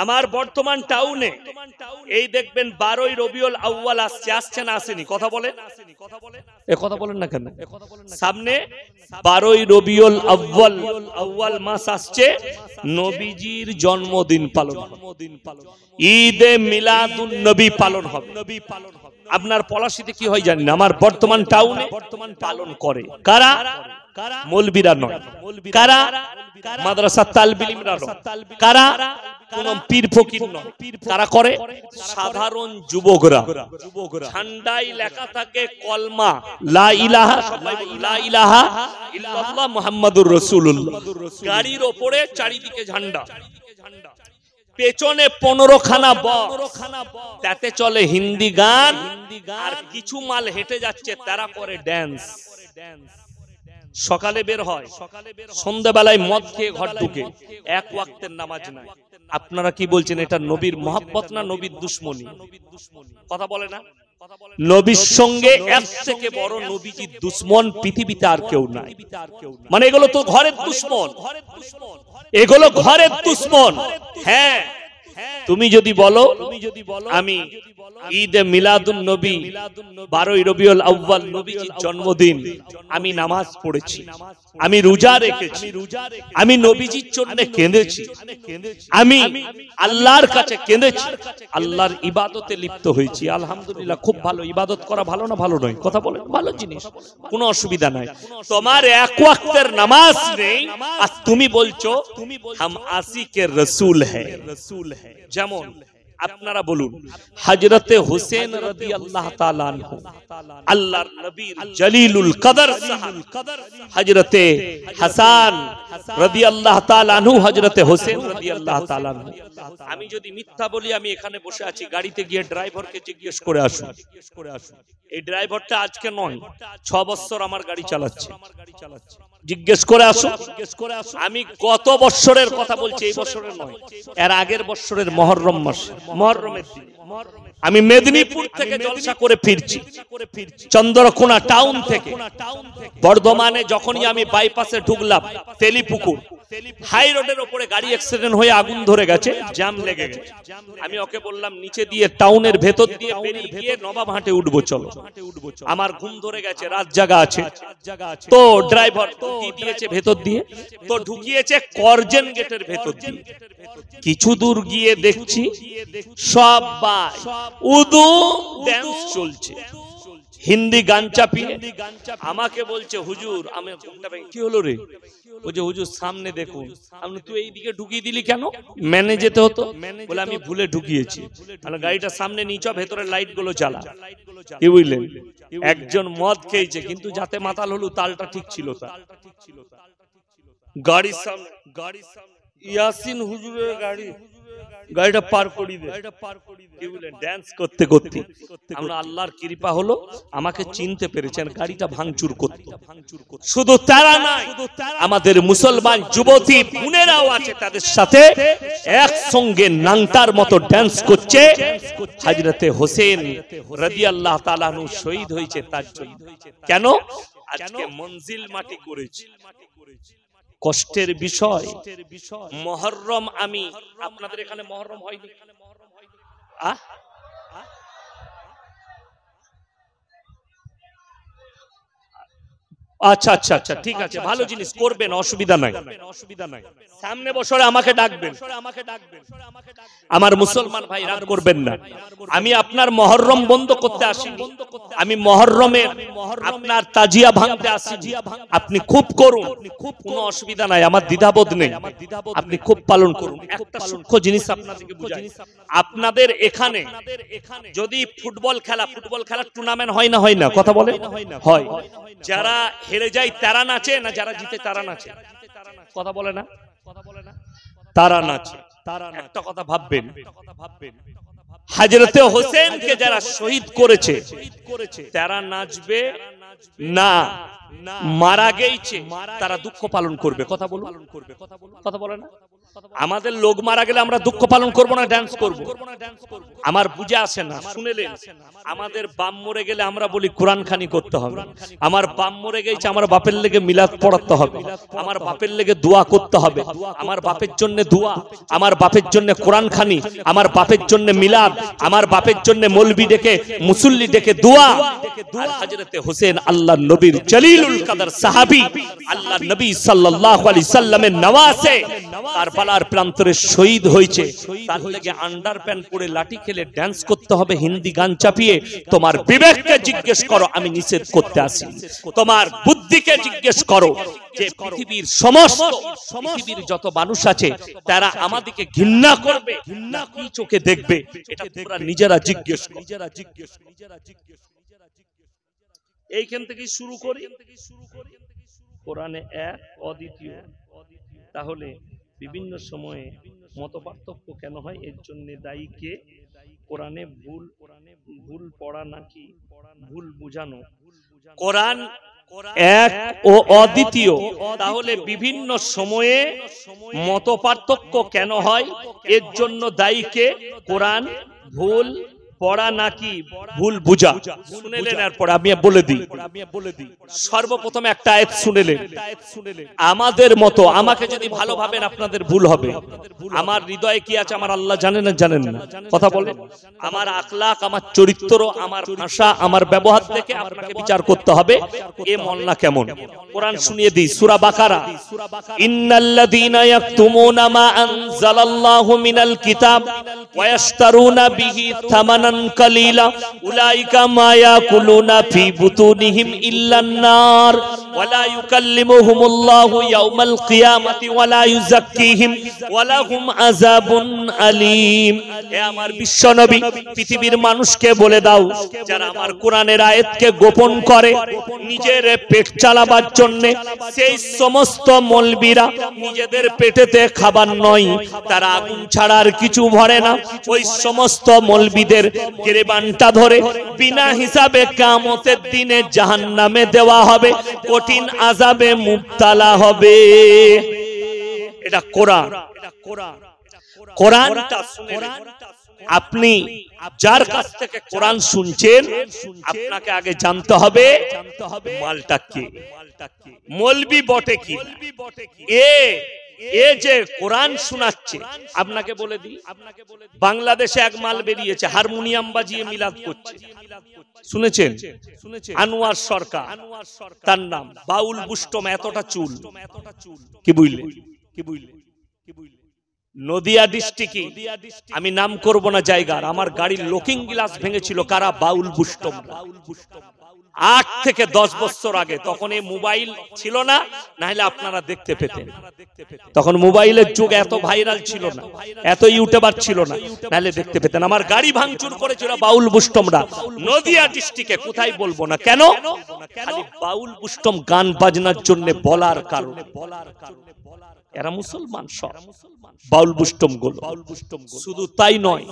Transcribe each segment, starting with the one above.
আমার বর্তমান টাউনে এই দেখবেন 12ই রবিউল আউয়াল আসছে না আসেনি? কথা বলেন, কথা বলেন না কেন? সামনে 12ই রবিউল আউয়াল মাস আসছে, নবীজির জন্মদিন পালন হবে, ঈদে মিলাদুন নবী পালন হবে। আপনার পলাশীতে কি হয় জানেন? আমার বর্তমান টাউনে পালন করে কারা? মৌলবীরা নয়। কারা? মাদ্রাসা তালবিল ইলমরা নয়। কারা? কোন পীর ফকির নয়। কারা করে? সাধারণ যুবকরা। ঝান্ডায় লেখা থাকে কলমা লা ইলাহা, লা ইলাহা ইল্লাল্লাহ মুহাম্মাদুর রাসূলুল্লাহ। গাড়ির উপরে চারিদিকে ঝান্ডা, পেছনে 15 খানা বক্স, তাতে চলে হিন্দি গান, আর কিছু মাল হেঁটে যাচ্ছে, তারা করে ড্যান্স। সকালে বের হয়, সন্ধ্যাবেলায় মদ খেয়ে ঘর ঢুকে, এক ওয়াক্তের নামাজ নাই। আপনারা কি বলছেন, এটা নবীর মহব্বত না নবীর দুশ্মনী? কথা বলে না? নবীর সঙ্গে এর থেকে বড় নবীজির দুশ্মন পৃথিবীতে আর কেউ নাই। মানে এগুলো তো ঘরের দুশ্মন, এগুলো ঘরের দুশ্মন। হ্যাঁ, তুমি যদি বলো আমি ঈদে মিলাদুন নবী 12ই রবিউল আউয়াল নবীজির জন্মদিন, আমি নামাজ পড়েছি, আমি রোজা রেখেছি, আমি নবীজির জন্য কেঁদেছি, আমি আল্লাহর কাছে কেঁদেছি, আল্লাহর ইবাদতে লিপ্ত হয়েছি, আলহামদুলিল্লাহ, খুব ভালো। ইবাদত করা ভালো না ভালো নয়? কথা বলেন, ভালো জিনিস, কোনো অসুবিধা নাই। তোমার এক ওয়াক্তের নামাজ নেই আর তুমি বলছো হাম আশিকে রাসূল হ্যায়। যেমন আপনারা বলুন, হযরতে হুসেন রাদিয়াল্লাহু তাআলা আনহু, আল্লাহর নবীর জলিলুল কদর সাহাবী, হযরতে হাসান রাদিয়াল্লাহু তাআলা আনহু, হযরতে হুসেন রাদিয়াল্লাহু তাআলা আনহু। আমি যদি মিথ্যা বলি, আমি এখানে বসে আছি, গাড়িতে গিয়ে ড্রাইভারকে জিজ্ঞেস করে আসুন। এই ড্রাইভারটা আজকে নয়, 6 বছর আমার গাড়ি চালাচ্ছে, জিজ্ঞেস করে আসুন। আমি কত বছরের কথা বলছি, এই বছরের নয়, এর আগের বছরের মুহররম মাস, মুহররমের দিন আমি মেদিনীপুর থেকে জলসা করে ফিরছি, চন্দ্রকোনা টাউন থেকে বর্ধমানে। যখনই আমি বাইপাসে ঢুকলাম, তেলিপুকুর হাই রোডের উপরে গাড়ি অ্যাক্সিডেন্ট হয়ে আগুন ধরে গেছে, জ্যাম লেগে গেছে। আমি ওকে বললাম নিচে দিয়ে টাউনের ভেতর দিয়ে বেরিয়ে গিয়ে নবাবহাটে উঠবো, চলো। আমার ঘুম ধরে গেছে, রাত জাগা আছে। তো ড্রাইভার ঢুকিয়ে দিয়েছে ভেতর দিয়ে, তো ঢুকিয়েছে করজেন গেটের ভেতর দিয়ে। কিছু দূর গিয়ে দেখছি সব ভাই উদু ড্যান্স চলছে, হিন্দি গান চাপিয়ে। আমাকে বলছে হুজুর, আমি কি হলো রে? বলছে হুজুর সামনে দেখুন। আমি, তুই এইদিকে ঢুকিয়ে দিলি কেন? মেনে যেতে হতো। বলে আমি ভুলে ঢুকিয়েছি। গাড়িটা সামনে নিচ, ভেতরে লাইট গুলো জ্বালা। কি বুঝলেন? একজন মদ খেয়েছে, কিন্তু যাতে মাতাল হলো তালটা ঠিক ছিল। তার গাড়ির সামনে ইয়াসিন হুজুরের গাড়ি, গাড়িটা পার করিয়ে দেয়। কি বলেন? ড্যান্স করতে করতে আমরা, আল্লাহর কৃপা হলো, আমাকে চিনতে পেরেছেন, গাড়িটা ভাঙচুর করতে। শুধু তারা নাই, আমাদের মুসলমান যুবতী বোনেরাও আছে, তাদের সাথে একসঙ্গে নাংটার মতো ড্যান্স করছে। হযরতে হোসেন রাদিয়াল্লাহু তাআলা আনহু শহীদ হয়েছে তার জন্য। কেন? আজকে মঞ্জিল মাটি করেছে। কষ্টের বিষয় মুহররম। আমি আপনাদের এখানে মুহররম হয়নি? আচ্ছা আচ্ছা আচ্ছা, ঠিক আছে, ভালো জিনিস করবেন, অসুবিধা নাই। সামনে বছরে আমাকে ডাকবেন। আমার মুসলমান ভাই, রাগ করবেন না। আমি আপনার মুহররম বন্ধ করতে আসিনি, আমি মুহররমের আপনার তাজিয়া ভাঙতে আসিনি। আপনি খুব করুন, কোনো অসুবিধা নাই, আমার দ্বিধাবোধ নেই। আপনি খুব পালন করুন। একটা সূক্ষ্ম জিনিস আপনাদেরকে বুঝাই, আপনাদের এখানে যদি ফুটবল খেলার টুর্নামেন্ট হয় না? হয় না? কথা বলে হয়। যারা হেরে যায় তারা নাচে না যারা জিতে তারা নাচে? কথা বলে না? তারা নাচে। একটা কথা ভাববেন, হযরতে হোসেনকে যারা শহীদ করেছে তারা নাচবে না, মারা গেছে তারা দুঃখ পালন করবে। কথা বলুন, কথা বলে না? আমাদের লোক মারা গেলে আমরা দুঃখ পালন করব না, ডান্স করব? আমার বুঝে আসে না। শুনেলেন, আমাদের বাপ মরে গেলে আমরা বলি কোরআন খানি করতে হবে। আমার বাপ মরে গেছে, আমার বাপের লেগে মিলাদ পড়াতে হবে, আমার বাপের লেগে দোয়া করতে হবে, আমার বাপের জন্য দোয়া, আমার বাপের জন্য কোরআন খানি, আমার বাপের জন্য মিলাদ, আমার বাপের জন্য মৌলবি ডেকে মুসল্লি ডেকে দোয়া। আর হযরতে হোসেন আল্লাহর নবীর জলিলুল কদর সাহাবী, আল্লাহর নবী সাল্লাল্লাহু আলাইহি সাল্লামের নওয়াসে কারবালার প্রান্তরে শহীদ হয়েছে। তার লেগে আন্ডারপ্যান্ট পরে লাঠি খেলে ডান্স করতে হবে হিন্দি গান চাপিয়ে? তোমার বিবেককে জিজ্ঞেস করো, আমি নিষেধ করতে আসি। তোমার বুদ্ধিকে জিজ্ঞেস করো যে পৃথিবীর সমস্ত পৃথিবীর যত মানুষ আছে তারা আমাদেরকে ঘৃণা করবে, ঘৃণা কি চোখে দেখবে? এটা তোমরা নিজেরা জিজ্ঞেস করো। এইখান থেকে শুরু করি। কোরআনে এক, অদ্বিতীয়। তাহলে বিভিন্ন সময়ে মতপার্থক্য কেন হয়? এর জন্য দায়ী কে? কোরআনে ভুল পড়া নাকি ভুল বুঝানো? কোরআন এক ও অদ্বিতীয়। তাহলে বিভিন্ন সময়ে মতপার্থক্য কেন হয়? এর জন্য দায়ী কে? কোরআন ভুল পড়া নাকি ভুল বুঝা? শুনেলেন? এরপর আমি বলে দিই। সর্বপ্রথম একটা আয়াত শুনেলেন। আমাদের মতো, আমাকে যদি ভালো ভাবেন আপনাদের ভুল হবে। আমার হৃদয়ে কি আছে আমার আল্লাহ জানেন না? জানেন না? কথা বলেন। আমার আখলাক, আমার চরিত্র, আমার ভাষা, আমার ব্যবহার দেখে আপনাকে বিচার করতে হবে এ মল্লা কেমন। কোরআন শুনিয়ে দিই, সূরা বাকারা। ইন্নাল্লাযীনা ইয়াকতুমুনা মা আনজালাল্লাহু মিনাল কিতাব ওয়া ইয়াশতারুনা বিহি থামানান কালীলা উলাইকা মা ইয়াকুলুনা ফি বুতুনিহিম ইল্লান নার ওয়া লা ইউকাল্লিমুহুমুল্লাহু ইয়াওমাল কিয়ামাতি ওয়া লা ইউযাক্কিহিম ওয়া লাহুম আযাবুন আলীম। হে আমার বিশ্বনবী, পৃথিবীর মানুষকে বলে দাও, যারা আমার কোরআনের আয়াতকে গোপন করে নিজের পেট চালাবার জন্য, সেই সমস্ত মৌলবীরা নিজেদের পেটেতে খাবার নয়, তারা আগুন ছাড়া আর কিছু ভরে না। ওই সমস্ত মৌলবীদের গিরবানটা ধরে বিনা হিসাবে কিয়ামতের দিনে জাহান্নামে দেওয়া হবে, কঠিন আযাবে মুবতালা হবে। এটা কোরআন। কোরআনটা শুনে আপনি যার কাছ থেকে কোরআন শুনছেন, আপনাকে আগে জানতে হবে মালটা কে, মৌলবি বটে কি। এ যে কোরআন শোনাচ্ছে, আপনাকে বলে দিই, বাংলাদেশে এক মাল বেরিয়েছে, হারমোনিয়াম বাজিয়ে মিলাদ করছে। শুনেছেন? আনোয়ার সরকার তার নাম, বাউল বুষ্টম, এতটা চুল। কি বুঝলেন? নদিয়া ডিস্ট্রিক্টে, আমি নাম করব না জায়গার, আমার গাড়ির লুকিং গ্লাস ভেঙেছিল কারা? বাউল বুষ্টম। 8 থেকে 10 বছর আগে। তখন এই মোবাইল ছিল না, না হলে আপনারা দেখতে পেতেন। তখন মোবাইলের যুগ, এত ভাইরাল ছিল না, এত ইউটিউবার ছিল না, নাহলে দেখতে পেতেন। আমার গাড়ি ভাঙচুর করেছিল বাউল বুষ্টমরা নদিয়া ডিস্ট্রিক্টে। কোথায় বলবো না কেন? খালি বাউল বুষ্টম গান বাজনার জন্য বলার কারণে। এরা মুসলমান সব বাউল বুষ্টম গুলো। শুধু তাই নয়,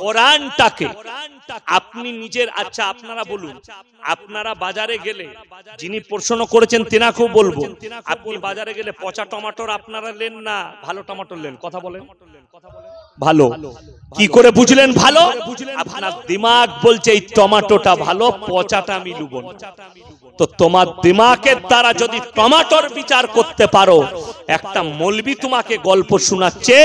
কোরআনটাকে আপনি নিজের, আচ্ছা আপনারা বলুন, আপনারা বাজারে গেলে, যিনি প্রশ্ন করেছেন তেনাকেও বলবো, আপনি বাজারে গেলে পচা টমেটোর আপনারা নেন না ভালো টমেটো নেন? কথা বলেন। ভালো কি করে বুঝলেন ভালো? আপনার দিমাগ বলছে এই টমেটোটা ভালো, পচাটা আমি লুবো না। তো তোমার দিমাগের দ্বারা যদি টমেটোর বিচার করতে পারো, একটা মৌলবি তোমাকে গল্প শোনাচ্ছে,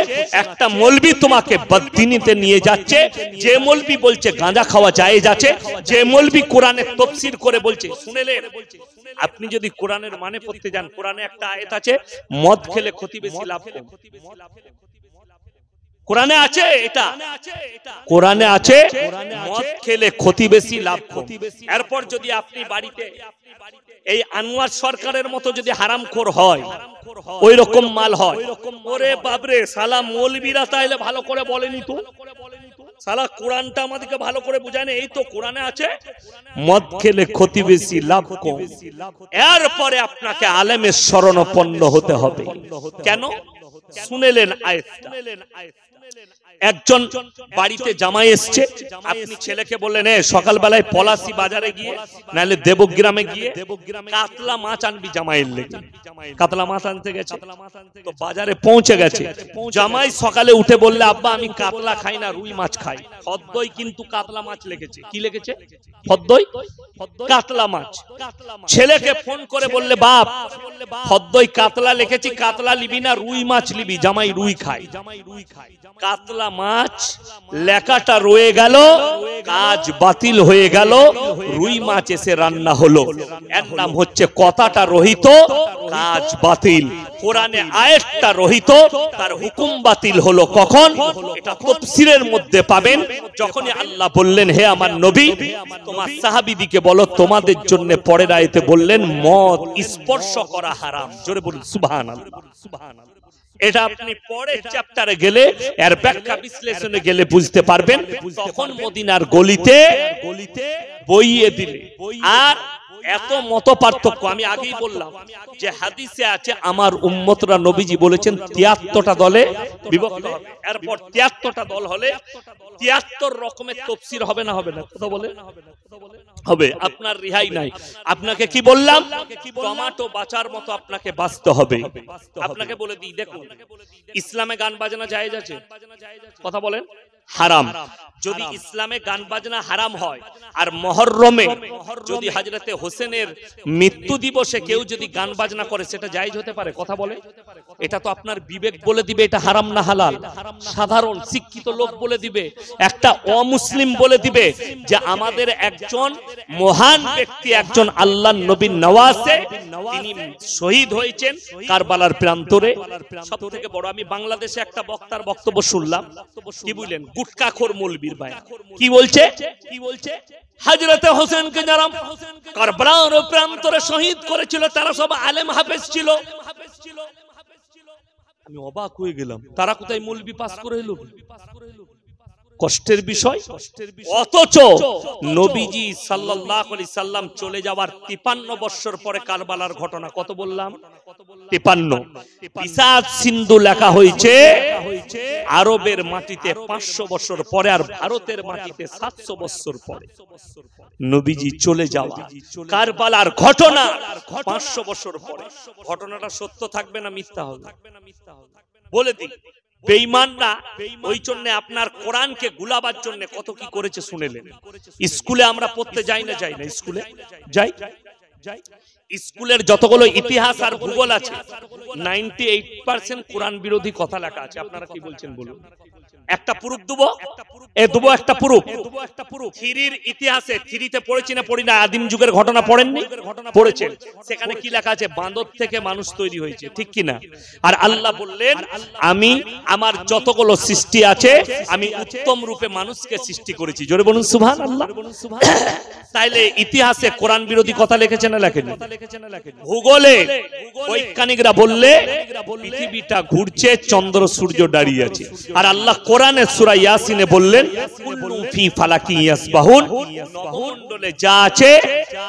একটা মৌলবি তোমাকে বদদিনীতে নিয়ে যাচ্ছে, যে মৌলবি বলছে গাঁজা খাওয়া জায়েজ আছে, যে মৌলবি কোরআনের তাফসীর করে বলছে। শুনেলেন? আপনি যদি কোরআনের মানে পড়তে যান, কোরআনে একটা আয়াত আছে, মদ খেলে ক্ষতি বেশি লাভ কম। কোরআনে আছে এটা, কোরআনে আছে মদ খেলে ক্ষতি বেশি লাভ কম। এরপর যদি আপনি বাড়িতে এই আনোয়ার সরকারের মতো যদি হারামখোর হয়, ওই রকম মাল হয়, ওরে বাবরে, শালা মৌলবীরা তাইলে ভালো করে বলেনি তো, শালা কোরআনটা আমাদেরকে ভালো করে বুঝায় না। এই তো কোরআনে আছে মদ খেলে ক্ষতি বেশি লাভ কম। এরপরে আপনাকে আলেমের শরণাপন্ন হতে হবে। কেন? শুনেলেন আয়াতটা। একজন বাড়িতে জামাই এসছে, আপনি ছেলেকে বললেন সকালবেলায় পলাশী বাজারে গিয়ে নাহলে দেবগ্রামে গিয়ে কাতলা মাছ আনবি জামাইয়ের লেগে। কাতলা মাছ আনতে গেছে, তো বাজারে পৌঁছে গেছে। জামাই সকালে উঠে বললে আব্বা আমি কাতলা খাই না, রুই মাছ খাই। ফদ্দই কিন্তু কাতলা মাছ লেগেছে। কি লেগেছে? ফদ্দই কাতলা মাছ। ছেলেকে ফোন করে বললে বাপ ফদ্দই কাতলা লিখেছি, কাতলা লিবি না রুই মাছ লিবি? জামাই রুই খাই। কাতলা মাছ লেখাটা রয়ে গেল, কাজ বাতিল হয়ে গেল, রুই মাছ এসে রান্না হলো। এর নাম হচ্ছে কথাটা রহিত, কাজ বাতিল। কোরআনে আয়াতটা রহিত, তার হুকুম বাতিল হলো কখন? এটা তাফসীরের মধ্যে পাবেন, যখনই আল্লাহ বললেন হে আমার নবী তোমার সাহাবীদিকে বলো তোমাদের জন্য, পরের আয়াতে বললেন মদ স্পর্শ করা হারাম। জোরে বলুন সুবহানাল্লাহ। এটা আপনি পরের চ্যাপ্টারে গেলে এর ব্যাখ্যা বিশ্লেষণে গেলে বুঝতে পারবেন। তখন মদিনার গলিতে বইয়ে দিলে। আর এত মত পার্থক্য, আমি আগেই বললাম যে হাদিসে আছে আমার উম্মতরা নবীজি বলেছেন 73টা দলে বিভক্ত হবে। এরপর 73টা দল হলে 73 রকমের তাফসীর হবে না? হবে না? কথা বলে হবে। আপনার রিহাই নাই। আপনাকে কি বললাম? টমেটো বাঁচার মতো আপনাকে বাঁচতে হবে। আপনাকে বলে দিই, দেখুন ইসলামে গান বাজনা জায়েজ আছে? কথা বলেন। হারাম। যদি ইসলামে গান বাজনা হারাম হয় আর মুহররমে যদি হযরতে হোসেনের মৃত্যু দিবসে কেউ যদি গান বাজনা করে, সেটা জায়েজ হতে পারে? কথা বলে। এটা তো আপনার বিবেক বলে দিবে এটা হারাম না হালাল। সাধারণ শিক্ষিত লোক বলে দিবে, একটা অমুসলিম বলে দিবে যে আমাদের একজন মহান ব্যক্তি, একজন আল্লাহর নবীর নওয়াজে তিনি শহীদ হয়েছেন কারবালার প্রান্তরে। সবথেকে বড়, আমি বাংলাদেশে একটা বক্তার বক্তব্য শুনলাম, কি বললেন? গুটকাখোর মৌলবীর ভাই কি বলছে? হযরতে হোসেনকে যারা কারবালার প্রান্তরে শহীদ করেছিল তারা সব আলেম হাফেজ ছিল। আমি অবাক হয়ে গেলাম, তারা কোথায় মৌলবি পাস করে এলো? কষ্টের বিষয়। অথচ নবীজি সাল্লাল্লাহু আলাইহি সাল্লাম চলে যাওয়ার 53 বছর পরে কারবালার ঘটনা, কত বললাম? 53। বিসাদ সিন্ধু লেখা হয়েছে আরবের মাটিতে 500 বছর পরে, আর ভারতের মাটিতে 700 বছর পরে। নবীজি চলে যাওয়া কারবালার ঘটনা 500 বছর পরে। ঘটনাটা সত্য থাকবে না মিথ্যা হবে? বলে দিই, বেঈমানরা ওই জন্য আপনার কোরআনকে গুলাবার জন্য কত কি করেছে শুনেলেন। স্কুলে আমরা পড়তে যাই না? যাই না? স্কুলে যাই। স্কুলের যতগুলো ইতিহাস আর ভূগোল আছে 98% কোরআন বিরোধী কথা লেখা আছে। আপনারা কি বলছেন বলুন? একটা প্রুফ দেবো, দেবো একটা প্রুফ। থ্রির ইতিহাসে, থ্রিতে পড়েছি না পড়ি না, আদিম যুগের ঘটনা পড়েননি? পড়েছেন। সেখানে কি লেখা আছে? বাঁদর থেকে মানুষ তৈরি হয়েছে, ঠিক কি না? আর আল্লাহ বললেন আমি আমার যতগুলো সৃষ্টি আছে আমি উত্তম রূপে মানুষকে সৃষ্টি করেছি। জোরে বলুন সুবহানাল্লাহ। তাইলে ইতিহাসে কোরআন বিরোধী কথা লিখেছে না লেখেনি? ভূগোলে বৈজ্ঞানিকরা বললে পৃথিবীটা ঘুরছে, চন্দ্র সূর্য দাঁড়িয়ে আছে। আর আল্লাহ কোরআনে সূরা ইয়াসিনে বললেন কুল্লু ফি ফালাকি ইয়াসবাহুন, নভমণ্ডলে যা আছে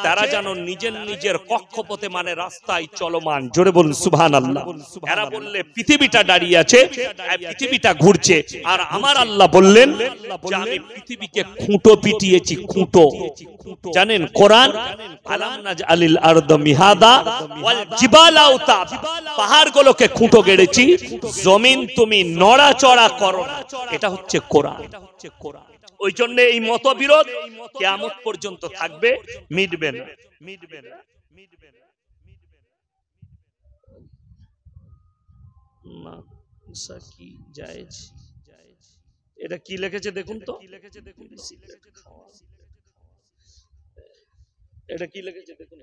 তারা যেন নিজের নিজের কক্ষপথে মানে রাস্তায় চলমান। জোরে বলুন সুবহানাল্লাহ। এরা বললে পৃথিবীটা দাঁড়িয়ে আছে, পৃথিবীটা ঘুরছে। আর আমার আল্লাহ বললেন যে আমি পৃথিবীকে খুঁটো পিটিয়েছি, খুঁটো। জানেন কোরআন আলাম নাজআলিল আরদ মিহাদা ওয়াল জিবালা আওতাদ, পাহাড়গুলোকে খুঁটো গেড়েছি, জমিন তুমি নড়াচড়া করো না। এটা হচ্ছে কোরআন। ওই জন্য এই মতবিরোধ কিয়ামত পর্যন্ত থাকবে, মিটবে না। কি জায়েজ? এটা কি লিখেছে দেখুন তো, এটা কি লিখেছে দেখুন।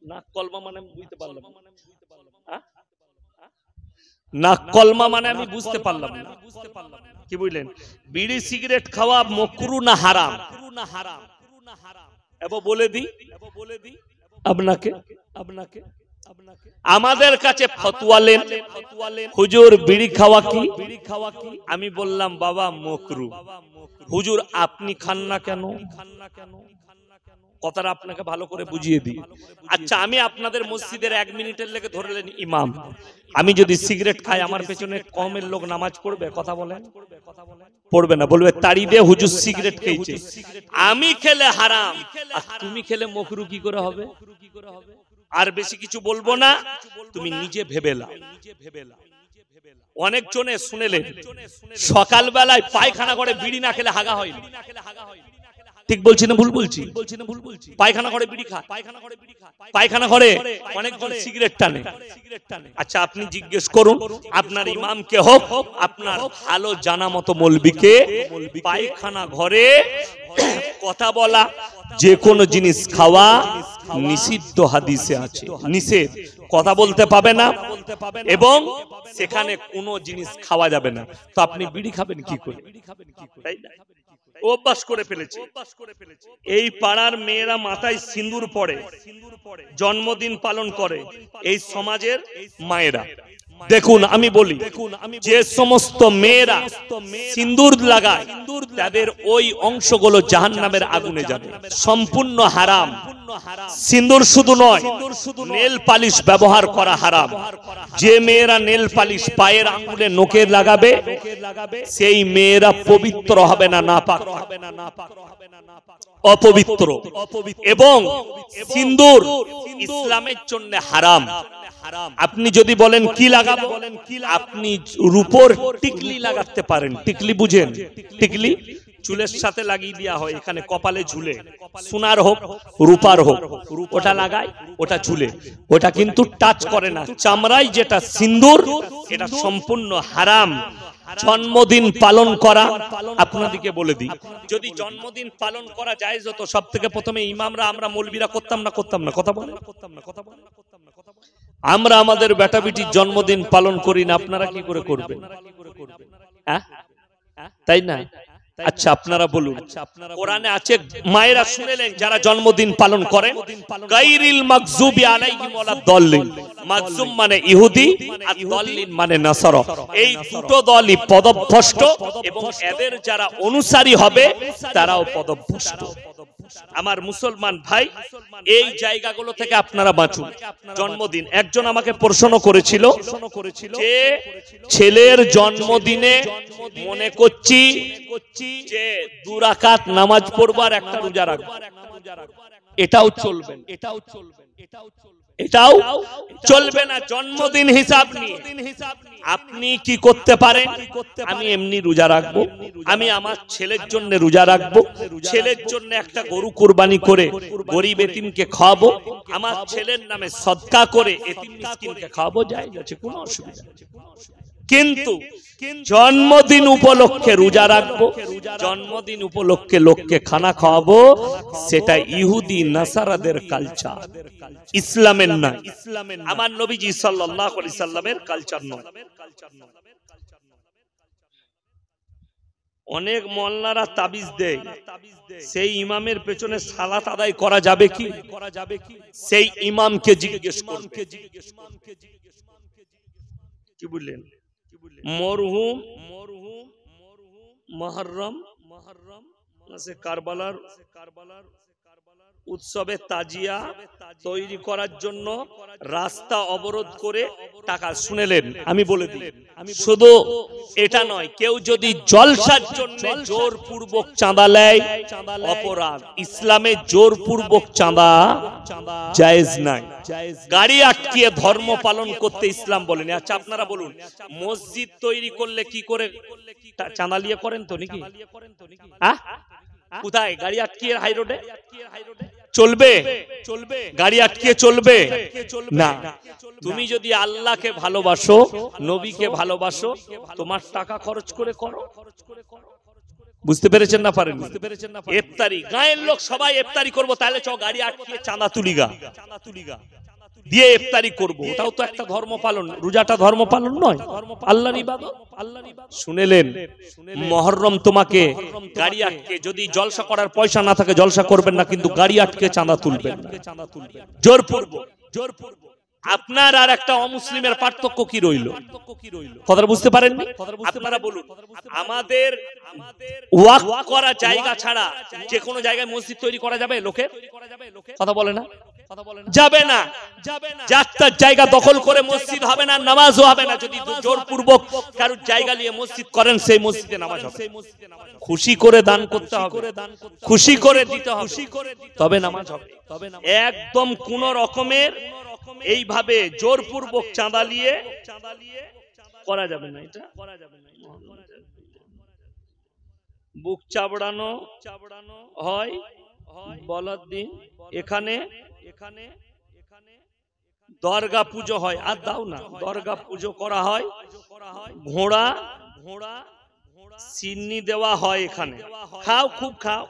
নাক কলমা মানে আমি বুঝতে পারলাম না। নাক কলমা মানে আমি বুঝতে পারলাম না। কি বুঝলেন? বিড়ি সিগারেট খাওয়া মাকরুহ না হারাম? এবার বলে দিই আপনাকে, আমাদের কাছে ফতোয়া লেন হুজুর বিড়ি খাওয়া কি? আমি বললাম বাবা মাকরুহ। হুজুর আপনি খান না কেন? কথাটা আপনাকে ভালো করে বুঝিয়ে দিই। আচ্ছা, আমি আপনাদের মসজিদের 1 মিনিটের লেগে ধরলেন ইমাম, আমি যদি সিগারেট খাই আমার পেছনে কমের লোক নামাজ পড়বে? কথা বলেন, পড়বে না, বলবে তাড়ি দিয়ে হুজুর সিগারেট খেয়েছে। আমি খেলে হারাম আর তুমি খেলে মকরু কি করে হবে? আর বেশি কিছু বলবো না, তুমি নিজে ভেবে নাও। অনেক জনে শুনেলেন সকালবেলায় পায়খানা করে বিড়ি না খেলে হাগা হয় না। ঠিক বলছি না ভুল বলছি? পায়খানা করে বিড়ি খায়, পায়খানা করে অনেকজন সিগারেট টানে। আচ্ছা, আপনি জিজ্ঞেস করুন আপনার ইমামকে হোক, আপনার ভালো জানা মতো মৌলবীকে, পায়খানা ঘরে কথা বলা, যে কোনো জিনিস খাওয়া নিষিদ্ধ হাদিসে আছে, নিষেধ, কথা বলতে পাবে না এবং সেখানে কোনো জিনিস খাওয়া যাবে না। তো আপনি বিড়ি খাবেন কি করে? তাই না? অভ্যাস করে ফেলেছে। এই পাড়ার মেয়েরা মাথায় সিঁদুর পড়ে, জন্মদিন পালন করে, এই সমাজের মায়েরা। দেখুন আমি বলি, যে সমস্ত মেয়েরা সিঁদুর লাগায় তাদের ওই অংশগুলো জাহান্নামের আগুনে যাবে, সম্পূর্ণ হারাম। সিঁদুর শুধু নয়, নেল পালিশ ব্যবহার করা হারাম। যে মেয়েরা নেল পালিশ পায়ের আঙ্গুলে নোকে লাগাবে সেই মেয়েরা পবিত্র হবে না, নাপাক হবে না, অপবিত্র। এবং সিঁদুর ইসলামের জন্য হারাম। আপনি যদি বলেন কি লাগাবো, আপনি রূপোর টিকলি লাগাতে পারেন। টিকলি বুঝেন? টিকলি চুলের সাথে লাগিয়ে দেওয়া হয়, এখানে কপালে ঝুলে, সোনার হোক রূপার হোক, ওটা লাগায়, ওটা ঝুলে, ওটা কিন্তু টাচ করে না চামড়ায়। যেটা সিঁদুর, এটা সম্পূর্ণ হারাম। জন্মদিন পালন করা, আপনাদেরকে বলে দিই, যদি জন্মদিন পালন করা জায়েজ হতো, সব থেকে প্রথমে ইমামরা, আমরা মৌলবীরা করতাম না? করতাম না? কথা বলেন, আমরা আমাদের বেটা বেটির জন্মদিন পালন করি না, আপনারা কি করে করবেন? তাই না? আচ্ছা আপনারা বলুন, কোরআনে আছে, মায়েরা শুনেলেন যারা জন্মদিন পালন করেন, গায়রিল মাগযুবি আলাইহিম ওয়ালাদ দাল্লিন। মাগযুম মানে ইহুদি আর দাল্লিন মানে নাসারা। এই দুটো দলই পদভ্রষ্ট এবং এদের যারা অনুসারী হবে তারাও পদভ্রষ্ট। আমার মুসলমান ভাই, এই জায়গাগুলো থেকে আপনারা বাঁচুন। জন্মদিন, একজন আমাকে প্রশ্ন করেছিল যে ছেলের জন্মদিনে মনে করছি যে 2 রাকাত নামাজ পড়বো আর একটা রোজা রাখবো, এটাও চলবে, এটাও চলবে না। জন্মদিন হিসাব নিয়ে আপনি কি করতে পারেন? আমি এমনি রোজা রাখবো, আমি আমার ছেলের জন্য রোজা রাখবো, ছেলের জন্য একটা গরু কুরবানি করে গরিব এতিমকে খাওয়াবো, আমার ছেলের নামে সদকা করে এতিম মিসকিনকে খাওয়াবো, জায়েজ আছে, কোনো অসুবিধা নেই। কিন্তু জন্মদিন উপলক্ষে রোজা রাখবো, জন্মদিন উপলক্ষে লোককে খানা খাওয়াবো, সেটা ইহুদি নাসারাদের কালচার, ইসলামের নয়। আমার নবীজি সাল্লাল্লাহু আলাইহি সাল্লামের কালচার নয়। অনেক মোল্লারা তাবিজ দেয়, সেই ইমামের পেছনে সালাত আদায় করা যাবে কি? সেই ইমামকে জিজ্ঞেস করুন। কি বললেন? মরহুম মুহররম কারবালার উৎসবে তাজিয়া তৈরি করার জন্য রাস্তা অবরোধ করে টাকা, শুনেলেন? আমি বলে দিই, শুধু এটা নয়, কেউ যদি জলসার জন্য জোরপূর্বক চাঁদা নেয় অপরাধ। ইসলামে জোরপূর্বক চাঁদা জায়েজ নাই। গাড়ি আটকিয়ে ধর্ম পালন করতে ইসলাম বলেনি। আচ্ছা আপনারা বলুন, মসজিদ তৈরি করলে কি করে চাঁদা নিয়ে করেন তো নাকি? কোথায়? গাড়ি আটকিয়ে হাই রোডে চলবে? গাড়ি আটকিয়ে চলবে না। তুমি যদি আল্লাহকে ভালোবাসো, নবীকে ভালোবাসো, তোমার টাকা খরচ করে করো। বুঝতে পেরেছেন না পারেন? ইফতারি, গায়ের লোক সবাই ইফতারি করবো, তাহলে চ গাড়ি আটকিয়ে চাঁদা তুলিগা দিয়ে ইফতারি করব, ওটাও তো একটা ধর্ম পালন। রোজাটা ধর্ম পালন নয়, আল্লাহর ইবাদত। শুনেলেন? মুহররম তোমাকে গাড়ি আটকে, যদি জলসা করার পয়সা না থাকে জলসা করবেন না, কিন্তু গাড়ি আটকে চাঁদা তুলবেন, জোরপূর্বক। আপনার আর একটা অমুসলিমের পার্থক্য কি রইল? কথাটা বুঝতে পারেননি? আপনারা বলুন, আমাদের ওয়াকফ করা জায়গা ছাড়া যে কোনো জায়গায় মসজিদ তৈরি করা যাবে? লোকের কথা বলে না, যাবে না। যার তার জায়গা দখল করে মসজিদ হবে না, নামাজও হবে না। যদি জোরপূর্বক কারোর জায়গা নিয়ে মসজিদ করেন, সেই মসজিদে নামাজ হবে। খুশি করে দান করতে হবে, খুশি করে দিতে হবে, তবে নামাজ হবে। একদম কোন রকমের এইভাবে জোরপূর্বক চাঁদা নিয়ে করা যাবে না। এটা বুক চাবড়ানো হয় বলার দিন। এখানে দরগা পুজো হয়, আর দাও না, দরগা পুজো করা হয়। ঘোড়া চিন্নি দেওয়া হয়, এখানে খাও, খুব খাও,